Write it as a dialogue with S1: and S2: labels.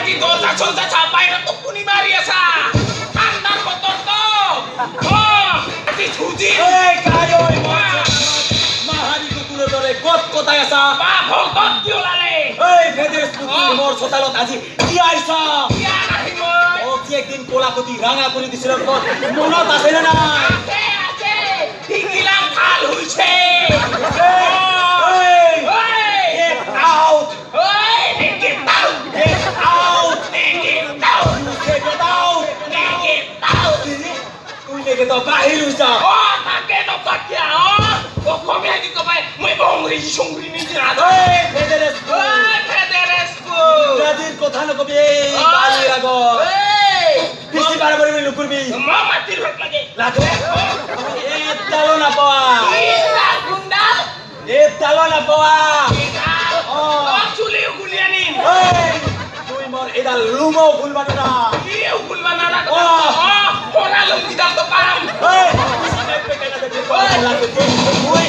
S1: lagi dosa dosa sampai na tukuni Mariasa. Andar kotor to. Oh, dicuci.
S2: Kayo mahari kukulo dore got kotai asa.
S1: Ba bhotot diolale.
S2: Fedes kukulo mor sotalot aji ki aisa.
S1: Ya nahi moi.
S2: O ki ekdin kolakoti ranga kuri disil got monot ase na.
S1: Ase. Dikilang khal hoiche.
S2: Get out.
S1: Get out.
S2: Get out.
S1: Get out.
S2: Get out.
S1: Get out.
S2: Tuই লেগে তো বাহির হইছা।
S1: Oh, take no pakia. Oh, kami lagi kau bay. Moi bongri songri ni jana.
S2: ফেডারেস
S1: Federesku.
S2: দাদির কথা না কবি বালি রাগো বেশি বাড়াবাড়ি লুকুরবি
S1: Mau mati rot lagi.
S2: লাগো এ তালো না পাওয়া
S1: Kita gundal.
S2: এ তালো না পাওয়া
S1: Kita. Oh, culi guliani.
S2: এই তুই মোর এডা লুমো ভুলবানো না
S1: Iya ugul mana nak.
S2: Oh.
S1: Oh, orang lu tidak tepam.
S2: এই সামনে পেটে না দেখে লাগবে তুই